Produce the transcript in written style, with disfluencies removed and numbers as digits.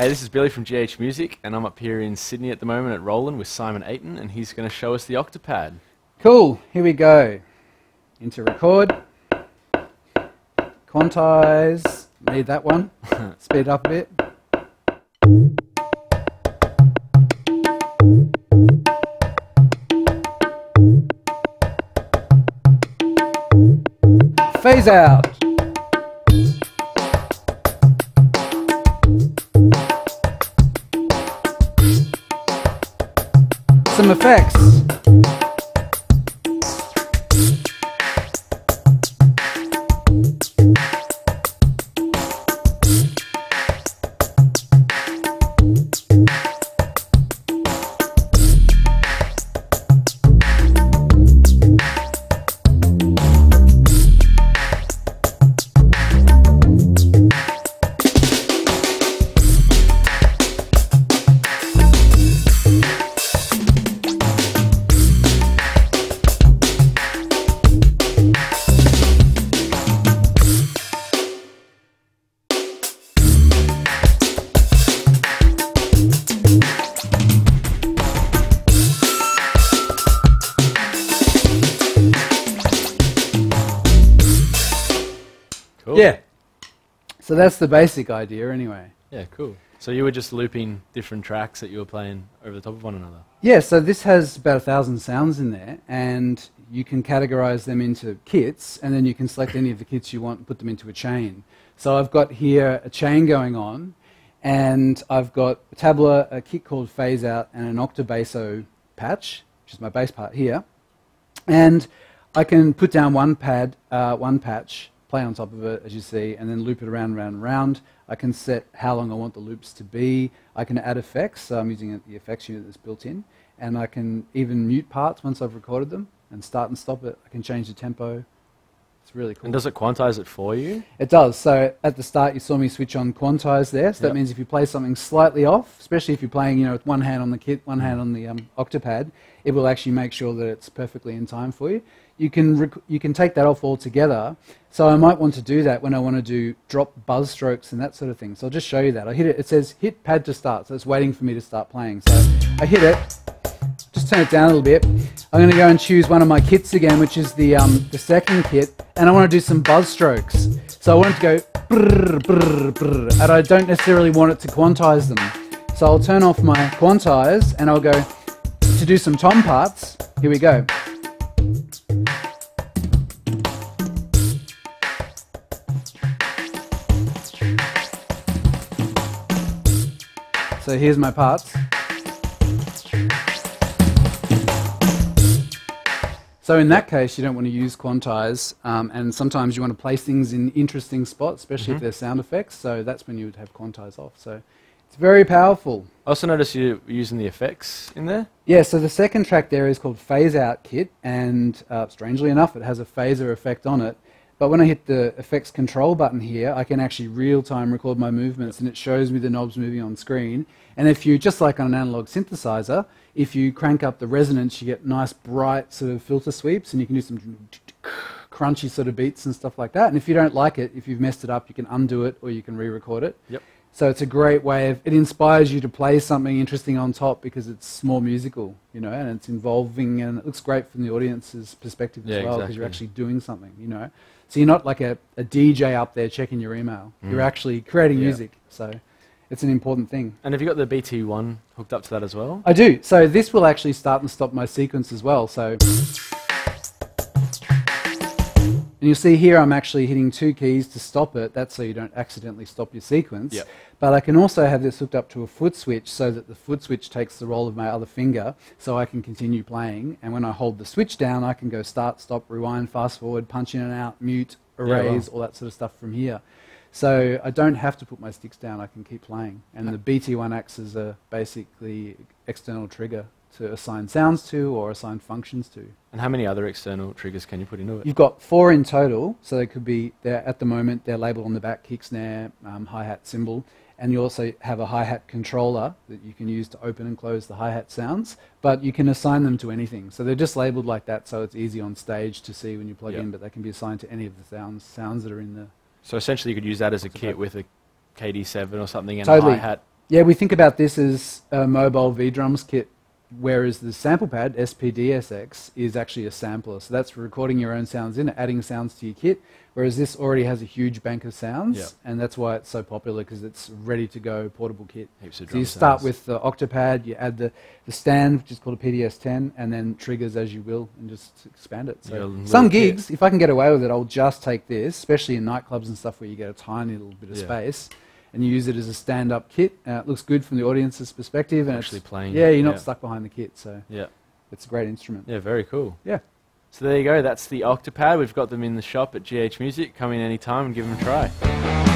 Hey, this is Billy from GH Music, and I'm up here in Sydney at the moment at Roland with Simon Ayton, and he's going to show us the Octopad. Cool, here we go. Into record. Quantize. Need that one. Speed it up a bit. Phase out. Some effects. Cool. Yeah. So that's the basic idea anyway. Yeah, cool. So you were just looping different tracks that you were playing over the top of one another? Yeah, so this has about 1,000 sounds in there, and you can categorize them into kits, and then you can select any of the kits you want and put them into a chain. So I've got here a chain going on, and I've got a tabla, a kit called Phase Out, and an Octobasso patch, which is my bass part here. And I can put down one patch, play on top of it, as you see, and then loop it around, round, round. I can set how long I want the loops to be. I can add effects, so I'm using the effects unit that's built in. And I can even mute parts once I've recorded them and start and stop it. I can change the tempo. It's really cool. And does it quantize it for you? It does. So at the start, you saw me switch on quantize there. So that means if you play something slightly off, especially if you're playing, with one hand on the kit, one hand on the Octopad, it will actually make sure that it's perfectly in time for you. You can take that off altogether. So I might want to do that when I want to do drop buzz strokes and that sort of thing. So I'll just show you that. I hit it. It says hit pad to start. So it's waiting for me to start playing. So I hit it. Just turn it down a little bit. I'm going to go and choose one of my kits again, which is the second kit, and I want to do some buzz strokes. So I want it to go brrr, brrr, brrr, and I don't necessarily want it to quantize them. So I'll turn off my quantize, and I'll go to do some tom parts. Here we go. So here's my parts. So in that case, you don't want to use quantize, and sometimes you want to place things in interesting spots, especially if they're sound effects, so that's when you would have quantize off. So it's very powerful. I also noticed you were using the effects in there. Yeah, so the second track there is called Phase Out Kit, and strangely enough, it has a phaser effect on it. But when I hit the effects control button here, I can actually real-time record my movements, and it shows me the knobs moving on screen. And if you, just like on an analog synthesizer, if you crank up the resonance, you get nice bright sort of filter sweeps, and you can do some crunchy sort of beats and stuff like that. And if you don't like it, if you've messed it up, you can undo it or you can re-record it. Yep. So it's a great way of, it inspires you to play something interesting on top because it's more musical, and it's involving, and it looks great from the audience's perspective as well, because you're actually doing something, So you're not like a DJ up there checking your email. You're actually creating music. So it's an important thing. And have you got the BT1 hooked up to that as well? I do. So this will actually start and stop my sequence as well. So, and you'll see here I'm actually hitting 2 keys to stop it. That's so you don't accidentally stop your sequence. Yep. But I can also have this hooked up to a foot switch so that the foot switch takes the role of my other finger so I can continue playing. And when I hold the switch down, I can go start, stop, rewind, fast forward, punch in and out, mute, erase, all that sort of stuff from here. So I don't have to put my sticks down, I can keep playing. And the BT1 acts as a basically external trigger to assign sounds to or assign functions to. And how many other external triggers can you put into it? You've got 4 in total, so they could be, at the moment, they're labelled on the back, kick, snare, hi-hat, cymbal, and you also have a hi-hat controller that you can use to open and close the hi-hat sounds, but you can assign them to anything. So they're just labelled like that, so it's easy on stage to see when you plug in, but they can be assigned to any of the sounds that are in the... So essentially you could use that as a kit with a KD7 or something and Totally. a hi-hat Yeah, we think about this as a mobile V-drums kit, whereas the sample pad, SPDSX, is actually a sampler. So that's for recording your own sounds in, adding sounds to your kit, whereas this already has a huge bank of sounds, Yep. and that's why it's so popular, because it's ready to go portable kit. Heaps of So drum you start sounds. with the Octopad, you add the stand, which is called a PDS-10, and then triggers as you will, and just expand it. Your So little some kit. gigs, if I can get away with it, I'll just take this, especially in nightclubs and stuff where you get a tiny little bit of Yeah. space, and you use it as a stand-up kit. It looks good from the audience's perspective, and Actually it's playing. Yeah, you're not Yeah. stuck behind the kit, so Yeah. it's a great instrument. Yeah, very cool. Yeah. So there you go. That's the Octopad. We've got them in the shop at GH Music. Come in anytime and give them a try.